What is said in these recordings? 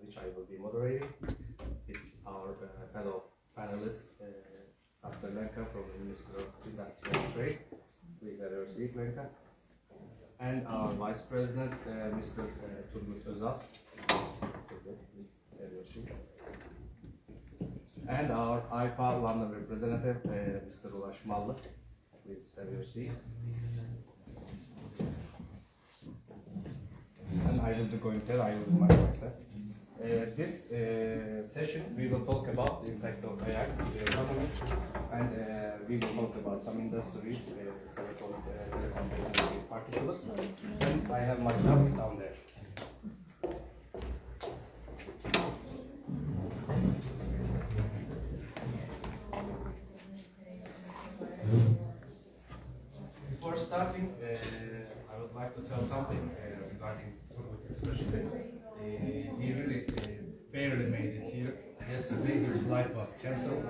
which I will be moderating. It's our fellow panelist, Dr. Lenka from the Ministry of Industry and Trade. Please have your seat, Lenka. And our Vice President, Mr. Oturum. And our IPA London representative, Mr. Ulaş Mallı. Please have your seat. And I will be going to I will do my myself. This session we will talk about the impact of AI to the economy, and we will talk about some industries, telecom industry in particular. And I have myself down there. Before starting, I would like to tell something regarding Turgut especially. He really barely made it here. Yesterday his flight was cancelled,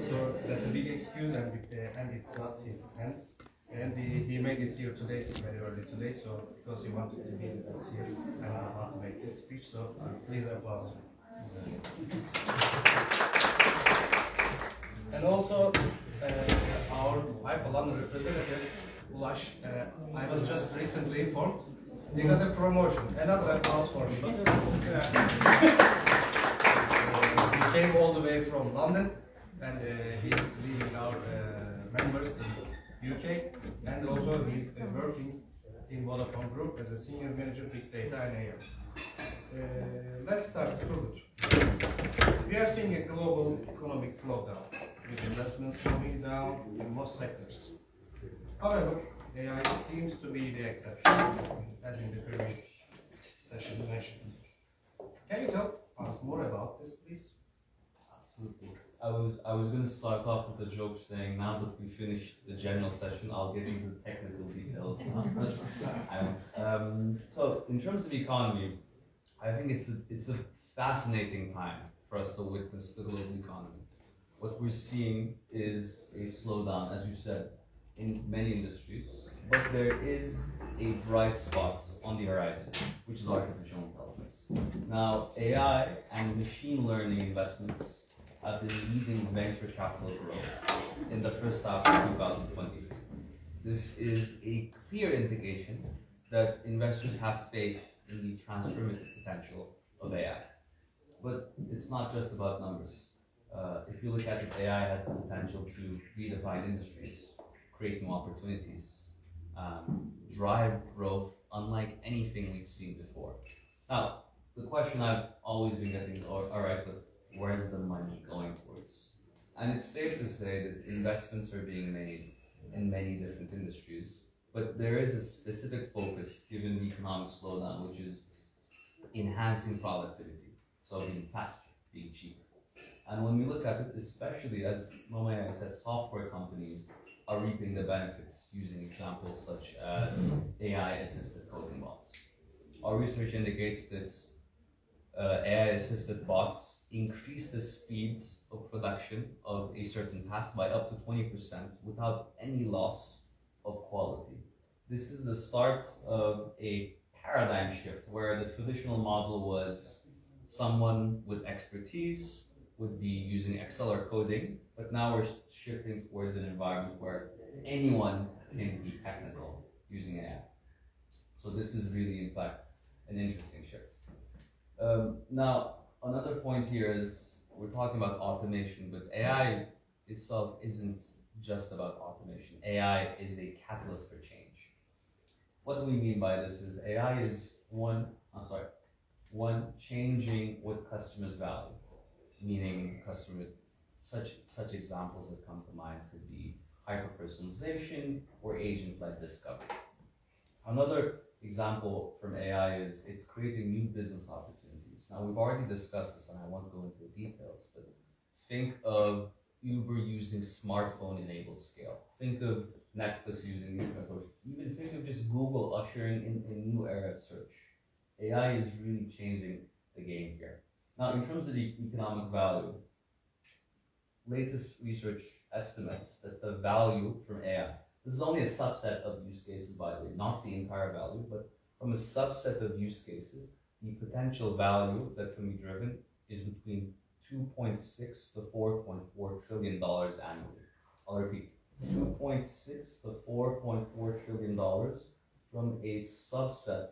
so that's a big excuse, and it's not his hands. And he made it here today, very early today, so because he wanted to be with us here, I don't know how to make this speech, so please applause him. And also our IPA London representative, Ulaş, I was just recently informed, he got a promotion. Another applause for him. He came all the way from London, and he is leading our members in UK, and also he is working in Vodafone Group as a senior manager big data and AI. Let's start. We are seeing a global economic slowdown, with investments slowing down in most sectors. However, AI seems to be the exception, as in the previous session mentioned. Can you tell us more about this, please? Absolutely. I was going to start off with a joke saying, now that we finished the general session, I'll get into the technical details. So, in terms of economy, I think it's a fascinating time for us to witness the global economy. What we're seeing is a slowdown, as you said, in many industries, but there is a bright spot on the horizon, which is artificial intelligence. Now, AI and machine learning investments have been leading venture capital growth in the first half of 2023. This is a clear indication that investors have faith in the transformative potential of AI. But it's not just about numbers. If you look at it, AI has the potential to redefine industries, create new opportunities, drive growth unlike anything we've seen before. Now, the question I've always been getting is, all right, but where's the money going towards? And it's safe to say that investments are being made in many different industries, but there is a specific focus given the economic slowdown, which is enhancing productivity, so being faster, being cheaper. And when we look at it, especially as Momaya said, software companies are reaping the benefits using examples such as AI-assisted coding bots. Our research indicates that AI-assisted bots increase the speeds of production of a certain task by up to 20% without any loss of quality. This is the start of a paradigm shift where the traditional model was someone with expertise would be using Excel or coding, but now we're shifting towards an environment where anyone can be technical using AI. So this is really, in fact, an interesting shift. Now, another point here is we're talking about automation, but AI itself isn't just about automation. AI is a catalyst for change. What do we mean by this is AI is one changing what customers value, meaning such examples that come to mind could be hyper-personalization or agent-led discovery. Another example from AI is it's creating new business opportunities. Now, we've already discussed this and I won't go into the details, but think of Uber using smartphone-enabled scale. Think of Netflix using internet, or even think of just Google ushering in a new era of search. AI is really changing the game here. Now, in terms of the economic value, latest research estimates that the value from AI, this is only a subset of use cases, by the way, not the entire value, but from a subset of use cases, the potential value that can be driven is between 2.6 to 4.4 trillion dollars annually. I'll repeat, 2.6 to 4.4 trillion dollars from a subset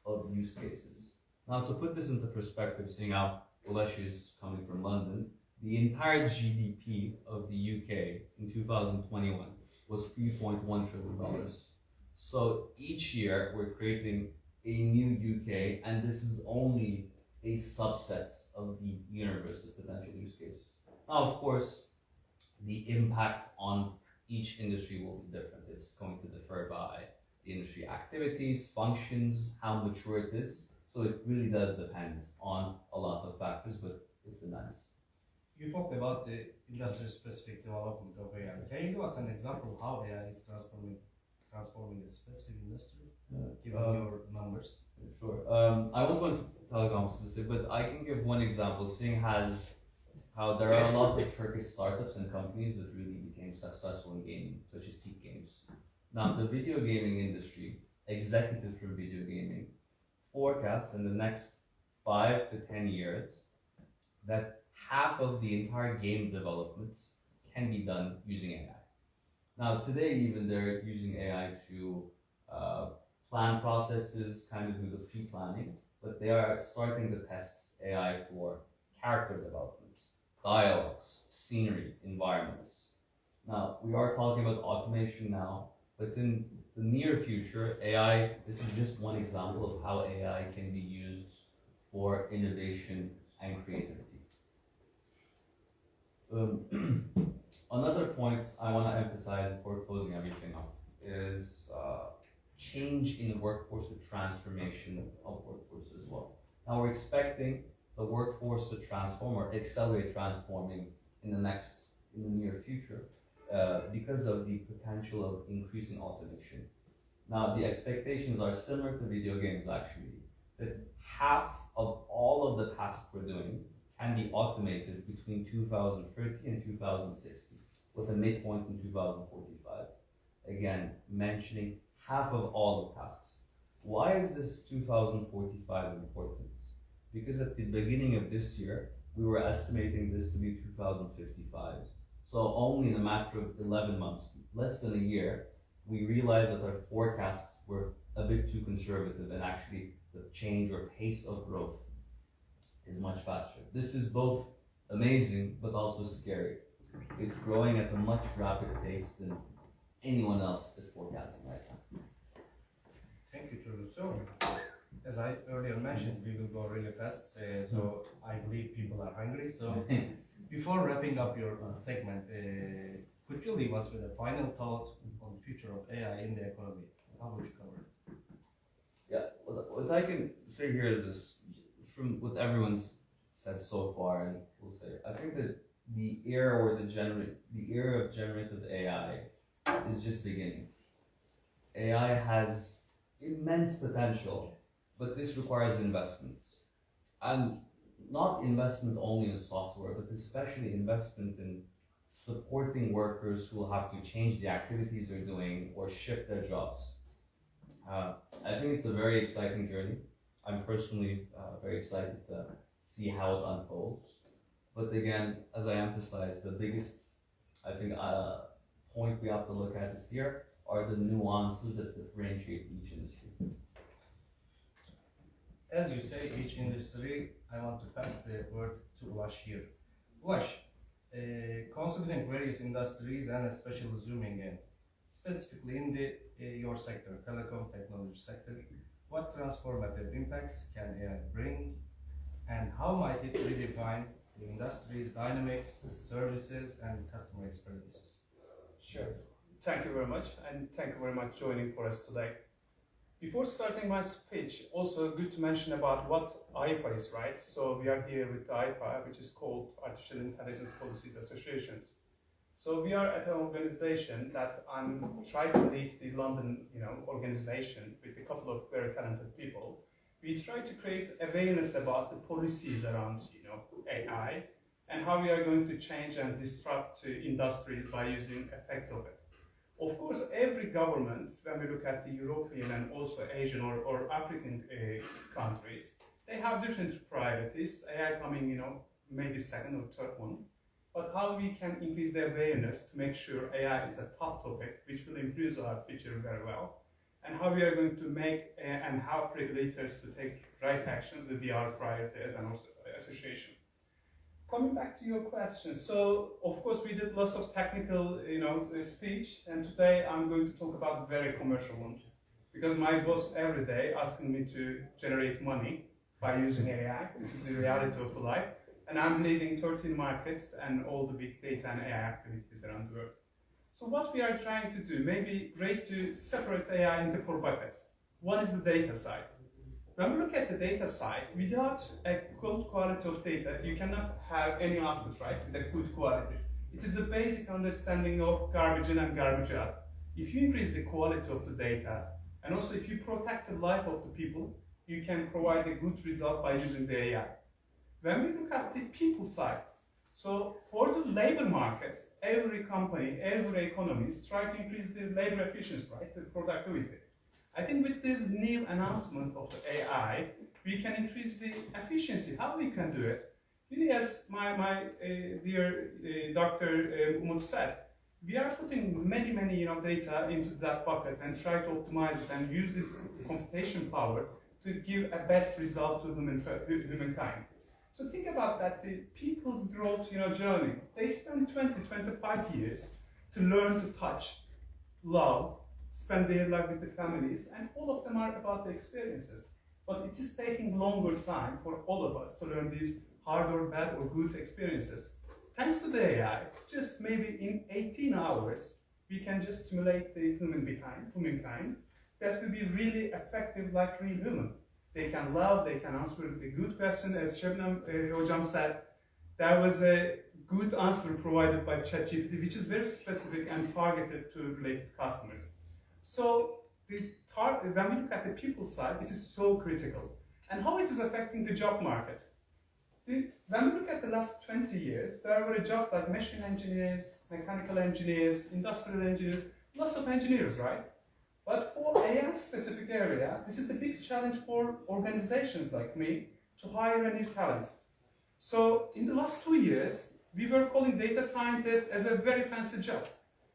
of use cases. Now, to put this into perspective, seeing how Ulesh is coming from London, the entire GDP of the UK in 2021 was $3.1 trillion. So each year we're creating a new UK, and this is only a subset of the universe of potential use cases. Now, of course, the impact on each industry will be different. It's going to differ by the industry activities, functions, how mature it is. So it really does depend on a lot of factors, but it's immense. You talked about the industry-specific development of AI. Can you give us an example of how AI is transforming a specific industry, given your numbers? Sure. I won't go into telecom specific, but I can give one example, seeing how there are a lot of Turkish startups and companies that really became successful in gaming, such as Peak Games. Now, the video gaming industry, executives from video gaming, forecast in the next 5 to 10 years that half of the entire game developments can be done using AI. Now, today even they're using AI to plan processes, kind of do the pre-planning, but they are starting to test AI for character developments, dialogues, scenery, environments. Now, we are talking about automation now, but in the near future, AI, this is just one example of how AI can be used for innovation and creativity. Another point I want to emphasize before closing everything up is change in workforce, the transformation of workforce as well. Now we're expecting the workforce to transform or accelerate transforming in the near future because of the potential of increasing automation. Now the expectations are similar to video games actually, that half of all of the tasks we're doing can be automated between 2030 and 2060, with a midpoint in 2045. Again, mentioning half of all the tasks. Why is this 2045 important? Because at the beginning of this year, we were estimating this to be 2055. So only in a matter of 11 months, less than a year, we realized that our forecasts were a bit too conservative, and actually the change or pace of growth is much faster. This is both amazing, but also scary. It's growing at a much rapid pace than anyone else is forecasting right now. Thank you, Turu. So, as I earlier mentioned, we will go really fast, so I believe people are hungry. So, before wrapping up your segment, could you leave us with a final thought on the future of AI in the economy? How would you cover it? Yeah, what I can say here is this, from what everyone's said so far, and we'll say, I think that the era of generative AI is just beginning. AI has immense potential, but this requires investments. And not investment only in software, but especially investment in supporting workers who will have to change the activities they're doing or shift their jobs. I think it's a very exciting journey. I'm personally very excited to see how it unfolds. But again, as I emphasized, the biggest, I think, point we have to look at this year are the nuances that differentiate each industry. As you say, each industry, I want to pass the word to Ulash here. Ulash, considering various industries and especially zooming in, specifically in your sector, telecom technology sector, what transformative impacts can AI bring, and how might it redefine the industry's dynamics, services, and customer experiences? Sure. Thank you very much, and thank you very much joining for us today. Before starting my speech, also good to mention about what IPA is, right? So we are here with the IPA, which is called Artificial Intelligence Policies Associations. So we are at an organization that I'm trying to lead the London, organization with a couple of very talented people. We try to create awareness about the policies around, AI and how we are going to change and disrupt industries by using effects of it. Of course, every government, when we look at the European and also Asian or African countries, They have different priorities, AI coming, maybe second or third one. But how we can increase the awareness to make sure AI is a top topic, which will improve our future very well, and how we are going to make and help regulators to take right actions will be our priority as an association. Coming back to your question, so of course we did lots of technical, speech, and today I'm going to talk about very commercial ones, because my boss every day asking me to generate money by using AI. This is the reality of the life. And I'm leading 13 markets and all the big data and AI activities around the world. So what we are trying to do, maybe great to separate AI into 4 buckets. One is the data side. When we look at the data side, without a good quality of data, you cannot have any output, right, with a good quality. It is the basic understanding of garbage in and garbage out. If you increase the quality of the data, and also if you protect the life of the people, you can provide a good result by using the AI. When we look at the people side, so for the labor market, every company, every economy is trying to increase the labor efficiency, right, the productivity. I think with this new announcement of the AI, we can increase the efficiency. How we can do it? Really, as my dear Dr. Umut said, we are putting many data into that bucket and try to optimize it and use this computation power to give a best result to humankind. So think about that, the people's growth journey. They spend 20-25 years to learn to touch, love, spend their life with the families, and all of them are about the experiences. But it is taking longer time for all of us to learn these hard or bad or good experiences. Thanks to the AI, just maybe in 18 hours, we can just simulate the humankind that will be really effective like real human. They can love, they can answer the good question. As Şebnem Hocam said, there was a good answer provided by ChatGPT, which is very specific and targeted to related customers. So when we look at the people side, this is so critical. And how it is affecting the job market. When we look at the last 20 years, there were jobs like machine engineers, mechanical engineers, industrial engineers, lots of engineers, right? But for AI specific area, this is the big challenge for organizations like me to hire new talents. So in the last 2 years, we were calling data scientists as a very fancy job.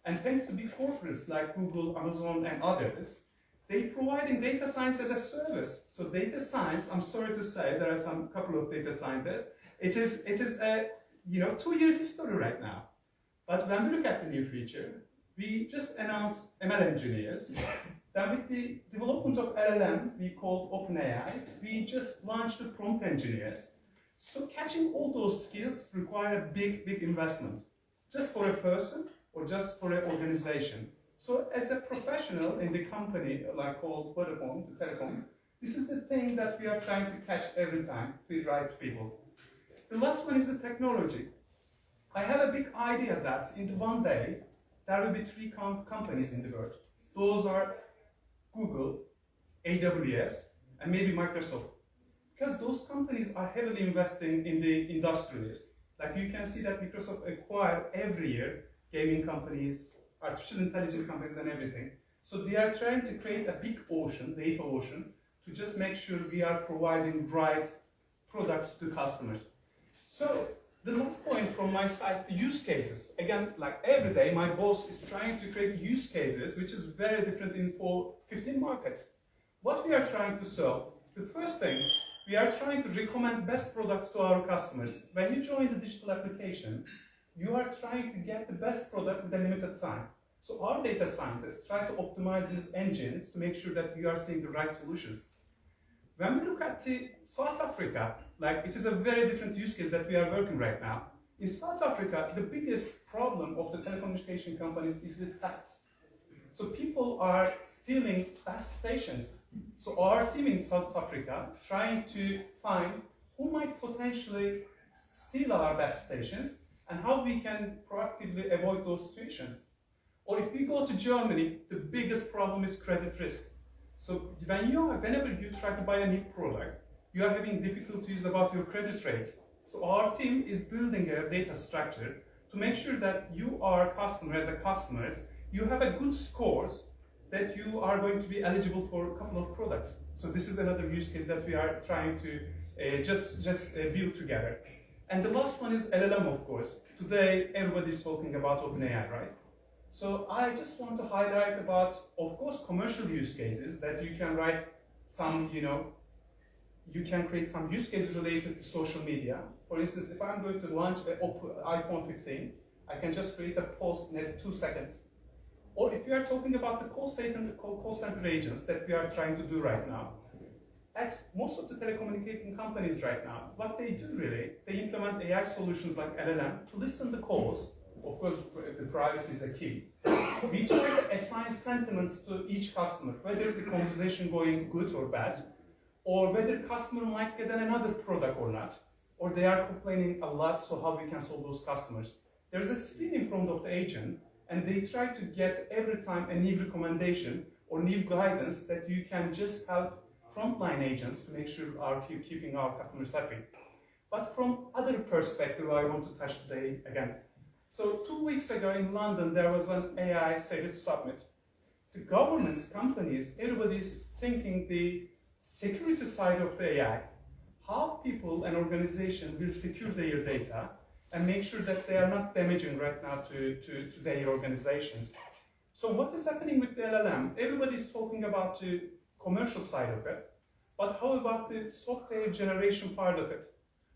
And thanks to big corporates like Google, Amazon, and others, they're providing data science as a service. So data science, I'm sorry to say, there are some couple of data scientists. It is a 2 years history right now. But when we look at the new future, we just announced ML engineers. Then with the development of LLM, we called OpenAI, we just launched the prompt engineers. So catching all those skills require a big investment, just for a person or just for an organization. So as a professional in the company, like called Vodafone, the telecom, this is the thing that we are trying to catch every time, the right people. The last one is the technology. I have a big idea that in one day, there will be 3 companies in the world. Those are Google, AWS, and maybe Microsoft. Because those companies are heavily investing in the industries. Like you can see that Microsoft acquired every year gaming companies, artificial intelligence companies, and everything. So they are trying to create a big ocean, data ocean, to just make sure we are providing right products to customers. So the last point from my side, the use cases. Again, like every day, my boss is trying to create use cases, which is very different in 15 markets. What we are trying to solve, the first thing, we are trying to recommend best products to our customers. When you join the digital application, you are trying to get the best product with a limited time. So our data scientists try to optimize these engines to make sure that we are seeing the right solutions. When we look at South Africa, like it is a very different use case that we are working right now. In South Africa, the biggest problem of the telecommunication companies is the tax. So people are stealing bus stations. So our team in South Africa trying to find who might potentially steal our bus stations and how we can proactively avoid those situations. Or if we go to Germany, the biggest problem is credit risk. So whenever you try to buy a new product, you are having difficulties about your credit rate. So our team is building a data structure to make sure that you are as a customer, you have a good scores that you are going to be eligible for a couple of products. So this is another use case that we are trying to just build together. And the last one is LLM, of course. Today, everybody's talking about OpenAI, right? So I just want to highlight about, of course, commercial use cases that you can write some, you can create some use cases related to social media. For instance, if I'm going to launch an iPhone 15, I can just create a post in 2 seconds. Or if you are talking about the call center agents that we are trying to do right now, at most of the telecommunicating companies right now, what they do really, they implement AI solutions like LLM to listen to calls. Of course, the privacy is a key. We try to assign sentiments to each customer, whether the conversation going good or bad, or whether the customer might get another product or not, or they are complaining a lot, so how we can solve those customers. There's a screen in front of the agent, and they try to get every time a new recommendation or new guidance that you can just help frontline agents to make sure are keeping our customers happy. But from other perspective, I want to touch today again. So 2 weeks ago in London, there was an AI State Summit. The governments, companies, everybody's thinking the security side of the AI. How people and organizations will secure their data and make sure that they are not damaging right now to their organizations. So what is happening with the LLM? Everybody's talking about the commercial side of it, but how about the software generation part of it?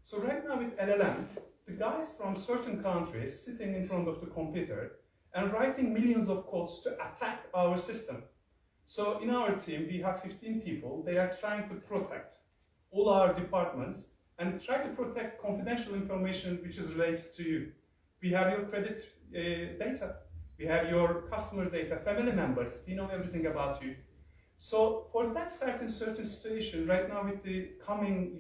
So right now with LLM, the guys from certain countries sitting in front of the computer and writing millions of codes to attack our system. So in our team, we have 15 people. They are trying to protect all our departments and try to protect confidential information which is related to you. We have your credit data. We have your customer data, family members. We know everything about you. So for that certain situation, right now with the coming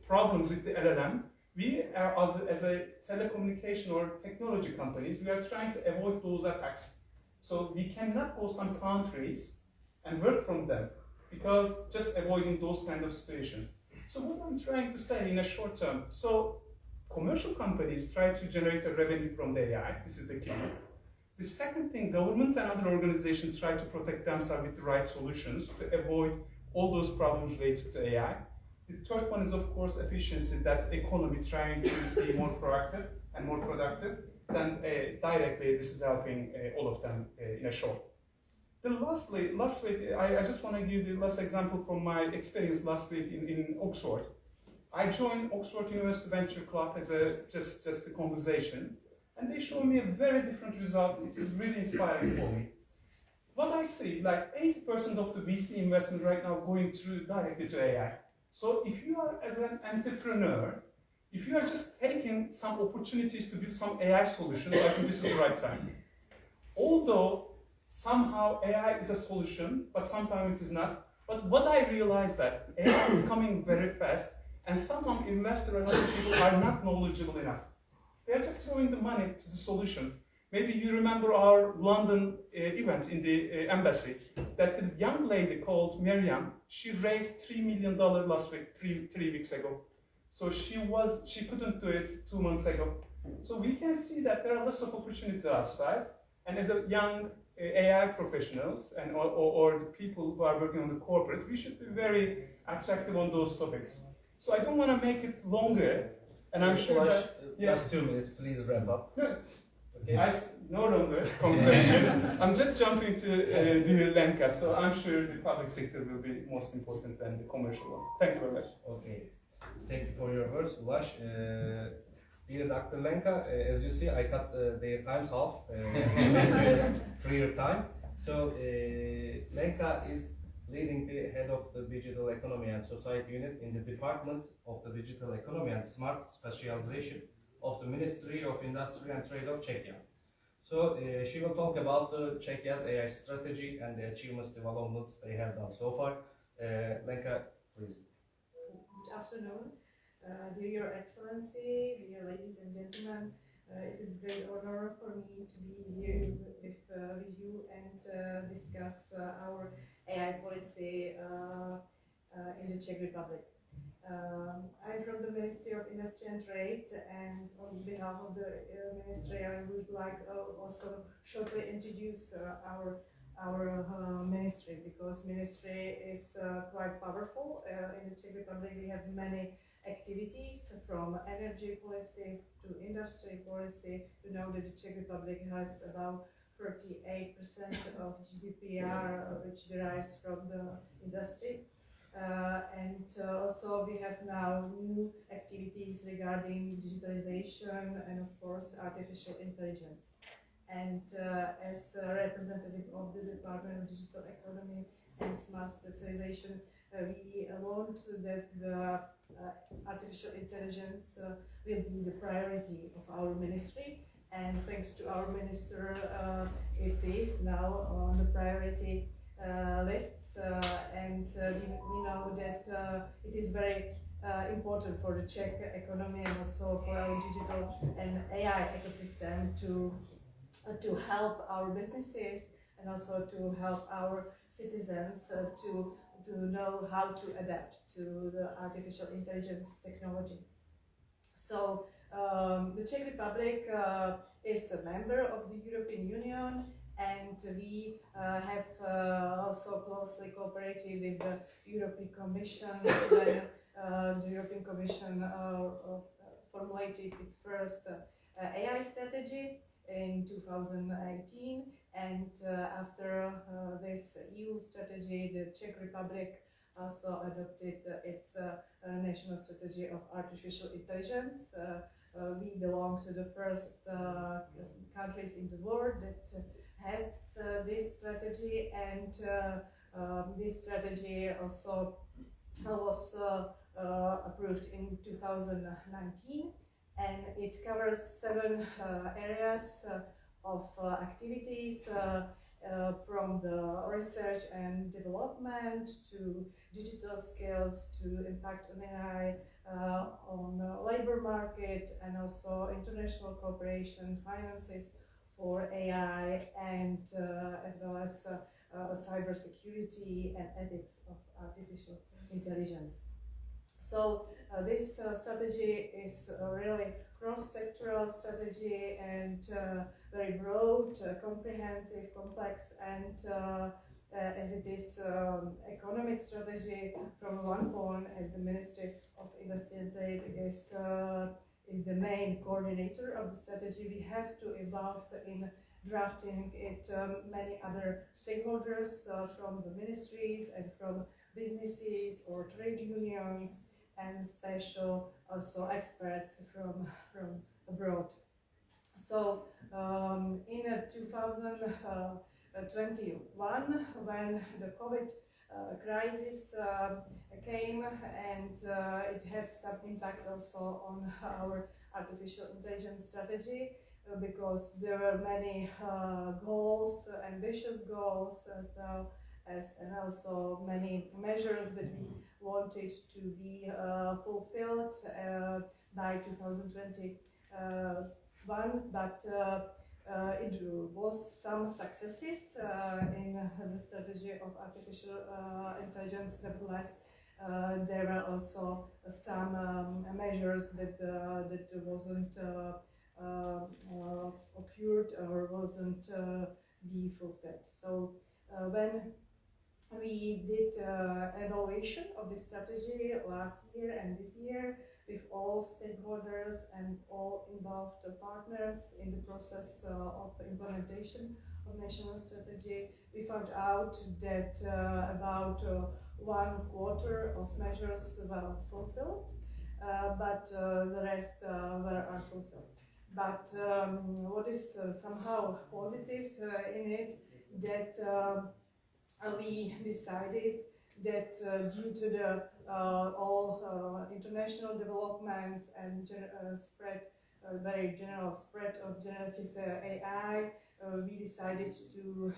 problems with the LLM, we are, as a telecommunication or technology companies, we are trying to avoid those attacks. So we cannot go some countries and work from them because just avoiding those kind of situations. So what I'm trying to say in a short term, so commercial companies try to generate a revenue from the AI. This is the key. The second thing, government and other organizations try to protect themselves with the right solutions to avoid all those problems related to AI. The third one is, of course, efficiency, that economy trying to be more proactive and more productive. Then directly, this is helping all of them in a short. Then last week, I just want to give you the last example from my experience last week in Oxford. I joined Oxford University Venture Club as just a conversation, and they showed me a very different result. It is really inspiring for me. What I see, like 80% of the VC investment right now going through directly to AI. So if you are as an entrepreneur, if you are just taking some opportunities to build some AI solutions, I think this is the right time. Although somehow AI is a solution, but sometimes it is not. But what I realized that AI is coming very fast, and sometimes investors and other people are not knowledgeable enough. They are just throwing the money to the solution. Maybe you remember our London event in the embassy, that the young lady called Miriam, she raised $3 million last week, three weeks ago. So she couldn't do it 2 months ago. So we can see that there are lots of opportunities outside, and as a young AI professionals and or the people who are working on the corporate, we should be very attractive on those topics. So I don't want to make it longer, and I'm sure that Last 2 minutes, please wrap up. Good. Okay. No longer conversation. I'm just jumping to the Lenka, so I'm sure the public sector will be most important than the commercial one. Thank you very much. Okay. Thank you for your words, Ulash. Dear Dr. Lenka, as you see, I cut the times half to make freer time. So Lenka is leading the head of the Digital Economy and Society Unit in the Department of the Digital Economy and Smart Specialization of the Ministry of Industry and Trade of Czechia. So she will talk about the Czechia's AI strategy and the achievements, developments they have done so far. Lenka, please. Good afternoon, dear Your Excellency, dear ladies and gentlemen. It is a great honor for me to be here with you and discuss our AI policy in the Czech Republic. I'm from the Ministry of Industry and Trade, and on behalf of the Ministry, I would like also shortly introduce our our ministry, because ministry is quite powerful. In the Czech Republic we have many activities, from energy policy to industry policy. You know that the Czech Republic has about 38% of GDPR which derives from the industry. And also we have now new activities regarding digitalization and of course artificial intelligence. And as a representative of the Department of Digital Economy and Smart Specialization, we want that the artificial intelligence will be the priority of our ministry. And thanks to our minister, it is now on the priority lists. And we know that it is very important for the Czech economy and also for our digital and AI ecosystem to help our businesses and also to help our citizens to know how to adapt to the artificial intelligence technology. So the Czech Republic is a member of the European Union, and we have also closely cooperated with the European Commission when the European Commission formulated its first AI strategy in 2018, and after this EU strategy, the Czech Republic also adopted its national strategy of artificial intelligence. We belong to the first countries in the world that has this strategy, and this strategy also was approved in 2019, and it covers 7 areas of activities, from the research and development to digital skills to impact on AI, on the labor market, and also international cooperation, finances for AI, and as well as cybersecurity and ethics of artificial intelligence. So this strategy is a really cross-sectoral strategy and very broad, comprehensive, complex, and as it is economic strategy, from one point, as the Ministry of Industry and Trade is the main coordinator of the strategy, we have to involve in drafting it many other stakeholders from the ministries and from businesses or trade unions, and special also experts from abroad. So in 2021, when the COVID crisis came, and it has some impact also on our artificial intelligence strategy, because there were many goals, ambitious goals, as well as, and also many measures that we wanted to be fulfilled by 2021, but it was some successes in the strategy of artificial intelligence. Nevertheless, there were also some measures that wasn't occurred or wasn't be fulfilled. So when we did evaluation of the strategy last year and this year with all stakeholders and all involved partners in the process of implementation of national strategy. We found out that about 1/4 of measures were fulfilled, but the rest were unfulfilled. But what is somehow positive in it, that we decided that due to the all international developments and very general spread of generative AI, we decided to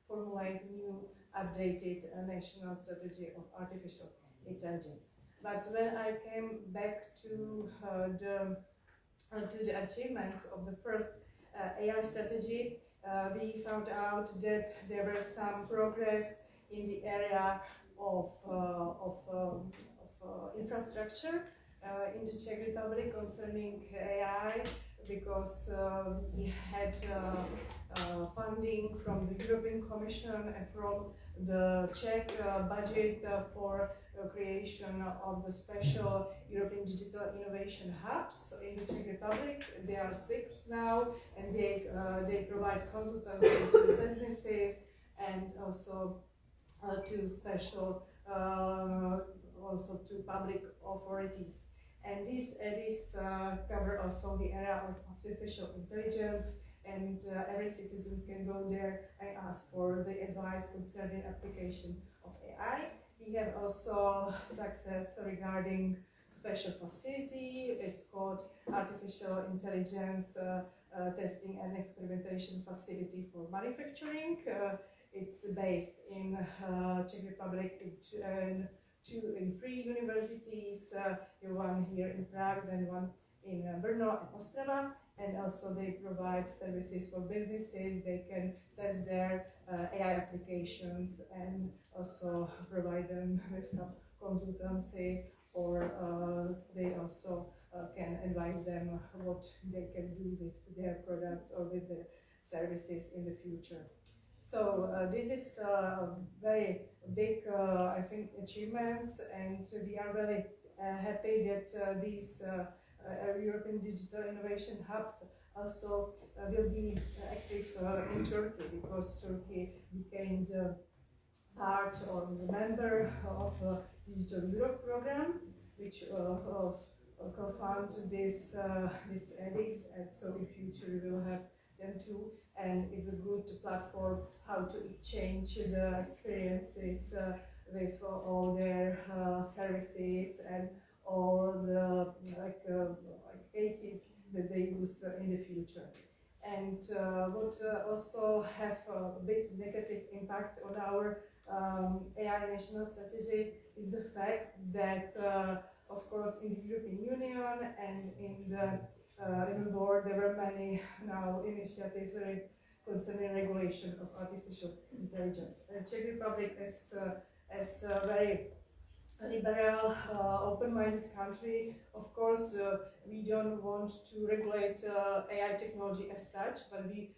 formulate new updated national strategy of artificial intelligence. But when I came back to the achievements of the first AI strategy, we found out that there was some progress in the area of infrastructure, in the Czech Republic concerning AI, because we had funding from the European Commission and from the Czech budget for creation of the special European Digital Innovation Hubs in the Czech Republic. There are 6 now, and they provide consultancy to businesses and also to special, also to public authorities. And these edits cover also the area of artificial intelligence, and every citizen can go there and ask for the advice concerning application of AI. We have also success regarding special facility. It's called Artificial Intelligence Testing and Experimentation Facility for Manufacturing. It's based in Czech Republic in 3 universities, one here in Prague, then one in Brno and Ostrava, and also they provide services for businesses. They can test their AI applications and also provide them with some consultancy, or they also can advise them what they can do with their products or with their services in the future. So this is very big, I think, achievements, and we are really happy that these European Digital Innovation Hubs also will be active in Turkey, because Turkey became the part or the member of the Digital Europe program, which co-found this edX, and so in future we will have them too. And it's a good platform how to exchange the experiences with all their services and all the cases that they use in the future. And what also have a bit negative impact on our AI national strategy is the fact that, of course, in the European Union and in the board, there were many now initiatives concerning regulation of artificial intelligence. Czech Republic is a very liberal, open-minded country. Of course, we don't want to regulate AI technology as such, but we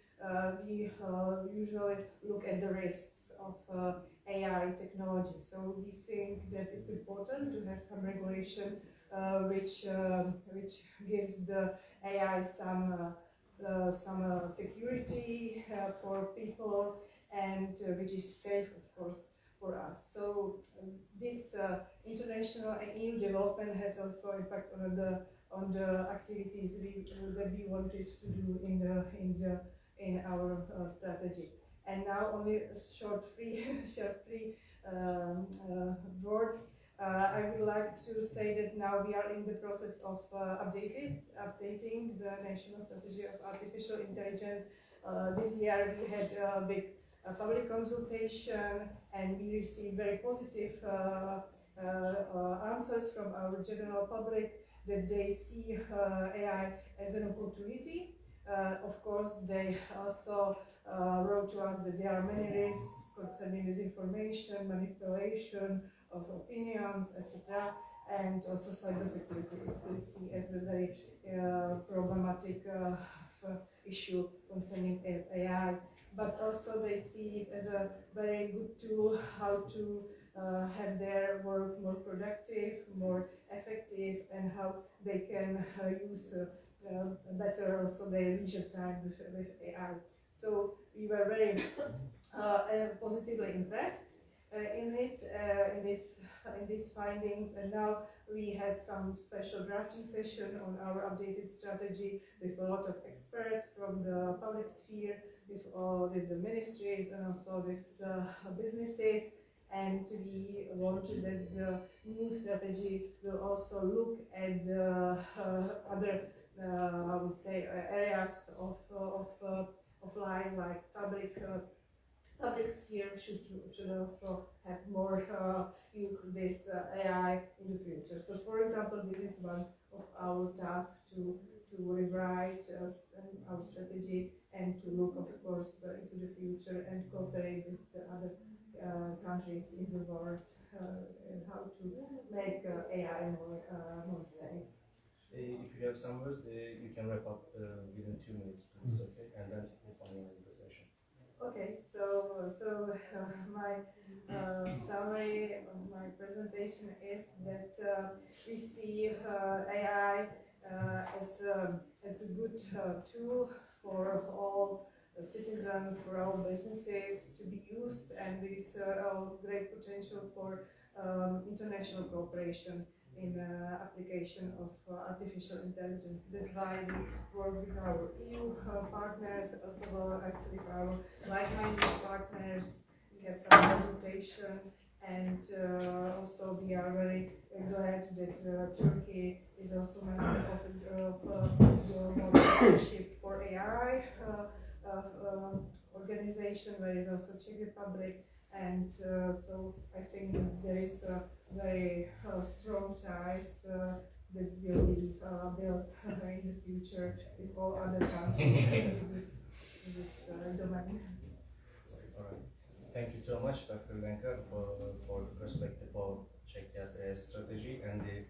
usually look at the risks of AI technology. So we think that it's important to have some regulation which gives the AI some security for people, and which is safe, of course, for us. So this international and EU development has also impact on the activities that we wanted to do in our strategy. And now only a short three words. I would like to say that now we are in the process of updating the national strategy of artificial intelligence. This year we had a big public consultation, and we received very positive answers from our general public that they see AI as an opportunity. Of course, they also wrote to us that there are many risks concerning misinformation, manipulation of opinions, etc., and also cybersecurity they see as a very problematic issue concerning AI. But also they see it as a very good tool how to have their work more productive, more effective, and how they can use better also their leisure time with AI. So we were very positively impressed in these findings, and now we had some special drafting session on our updated strategy with a lot of experts from the public sphere, with the ministries and also with the businesses, and we want that the new strategy will also look at the other, I would say, areas of life, like public sphere should also have more use this AI in the future. So, for example, this is one of our tasks to rewrite our strategy and to look, of course, into the future and cooperate with the other countries in the world how to make AI more safe. If you have some words, you can wrap up within 2 minutes, please, okay? And then we'll finalize the session. Okay, so my summary of my presentation is that we see AI as a good tool for all citizens, for all businesses to be used, and with great potential for international cooperation in application of artificial intelligence. That's why we work with our EU partners, as well as with our like-minded partners. We have some consultation, and also we are very glad that Turkey is also member of the partnership for AI organization, where is also Czech Republic, and so I think there is a very strong ties that will be built in the future with all other countries in this domain. All right. Thank you so much, Dr. Lenka, for the perspective of Czechia's strategy and the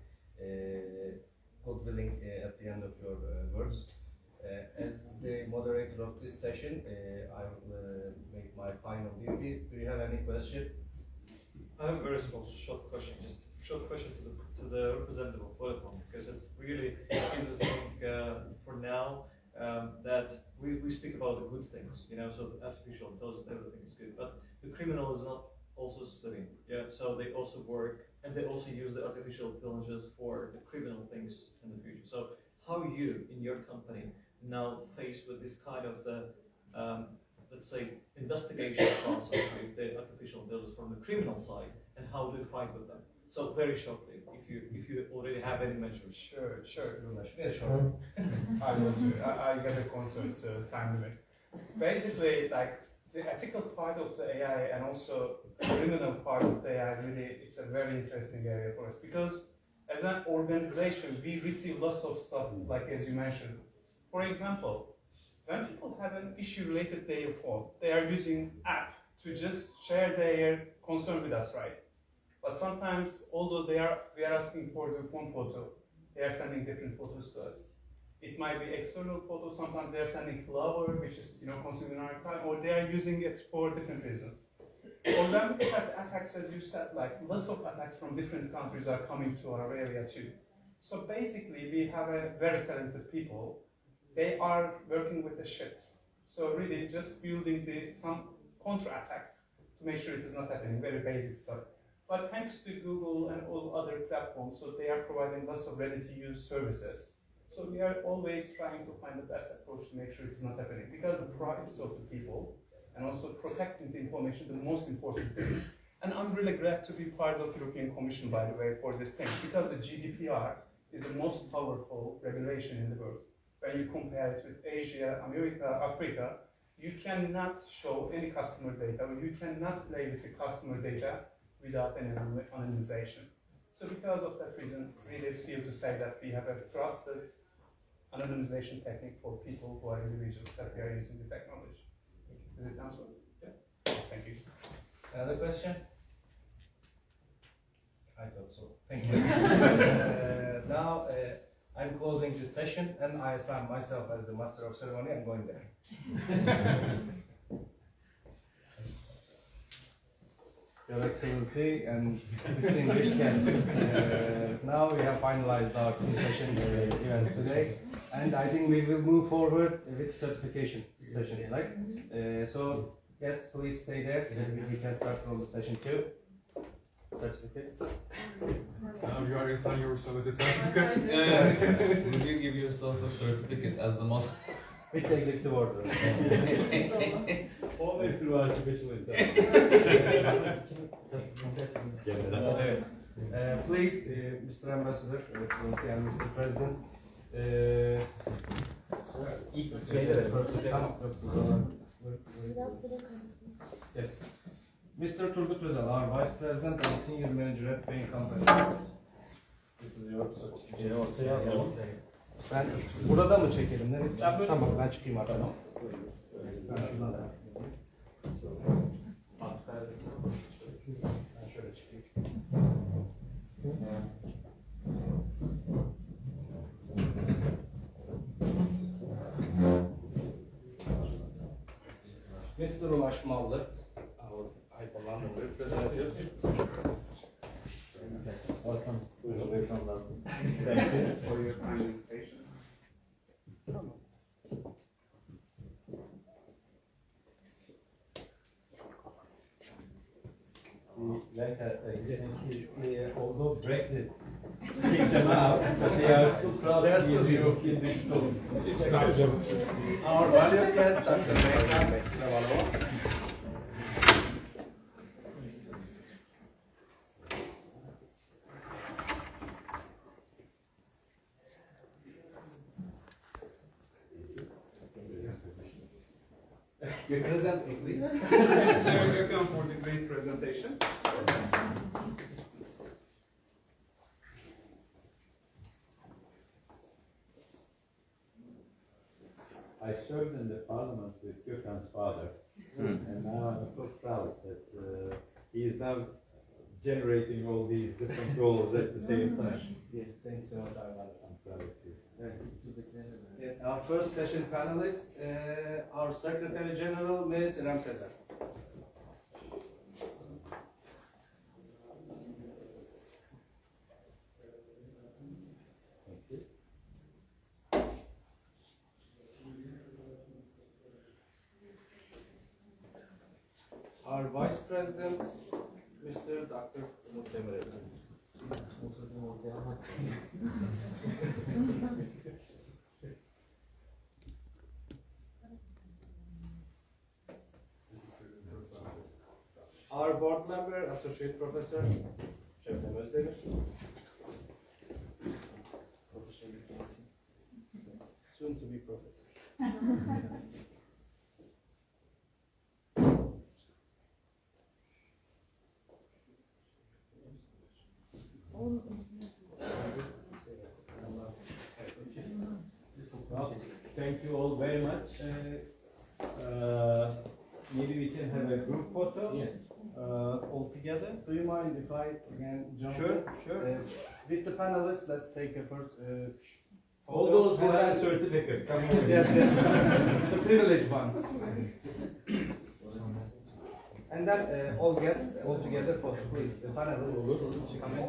good willing at the end of your words. As the moderator of this session, I will make my final duty. Do you have any question? I have a very small, short question, just a short question to the representative of Vodafone, because it's really interesting for now that we speak about the good things, you know, so the artificial intelligence, everything is good, but the criminal is not also studying, yeah, so they also work and they also use the artificial intelligence for the criminal things in the future. So how you, in your company, now faced with this kind of the let's say, investigation process with the artificial intelligence from the criminal side, and how do you fight with them? So very shortly, if you already have any measures. Sure. Very short. I want to. I get a concern, so time limit. Basically, like the ethical part of the AI and also criminal part of the AI, really, it's a very interesting area for us, because as an organization, we receive lots of stuff, like as you mentioned. For example, when people have an issue related to their phone, they are using app to just share their concern with us, right? But sometimes, although we are asking for the phone photo, they are sending different photos to us. It might be external photos. Sometimes they are sending flower, which is consuming our time, or they are using it for different reasons. Or when we have attacks, as you said, like lots of attacks from different countries are coming to our area too. So basically, we have a very talented people. They are working with the ships. So really just building some counter-attacks to make sure it is not happening, very basic stuff. But thanks to Google and all other platforms, so they are providing lots of ready-to-use services. So we are always trying to find the best approach to make sure it's not happening, because the privacy of the people and also protecting the information, the most important thing. And I'm really glad to be part of the European Commission, by the way, for this thing, because the GDPR is the most powerful regulation in the world. When you compare it with Asia, America, Africa, you cannot show any customer data, or you cannot play with the customer data without any anonymization. So because of that reason, really feel to say that we have a trusted anonymization technique for people who are individuals that we are using the technology. Does it answer? Yeah. Thank you. Another question? I thought so. Thank you. Now, I'm closing this session, and I assign myself as the master of ceremony. I'm going there. Your Excellency and distinguished guests, now we have finalized our two-session event today, and I think we will move forward with certification session, right? So, guests, please stay there. We can start from session 2. Certificates. You are assigning yourself as a certificate? Yes. Would you give yourself a certificate as the model? With the executive order. Only through artificial intelligence. Please, Mr. Ambassador, Excellency, and Mr. President. Yes. Mr. Turgut Özal, our Vice President and Senior Manager at Paying Company. This is your certificate. Ben burada mı çekelim? Nereye? Tamam, ben çıkayım artık. Ben şuradan da. Ben şöyle çıkayım. Mr. Ulaş Mallı, our Hyperlondon representative. Welcome. Thank you for your presentation. Although Brexit kicked them out, but they are still proud to be in the European digital. Our valued guest, Dr. Mehmet Kravalov. You present me, please. Yes, welcome for the great presentation. I served in the parliament with Gökhan's father, and now I'm so proud that he is now generating all these different roles at the same time. Yes, thanks so much. I'm proud of this. Our first session panelists, our Secretary General, Ms. İrem Sezer. Our Vice President, Mr. Dr. Umut Demirel. Our board member, Associate Professor, Şebnem Özdemir. Soon to be professor. Well, thank you all very much. Maybe we can have a group photo. Yes. All together. Do you mind if I again jump Sure, in? sure. With the panelists, let's take a first All photo. those who have certificate, come on. Yes, yes. The privileged ones. And then all guests all together for please. The panelists come in.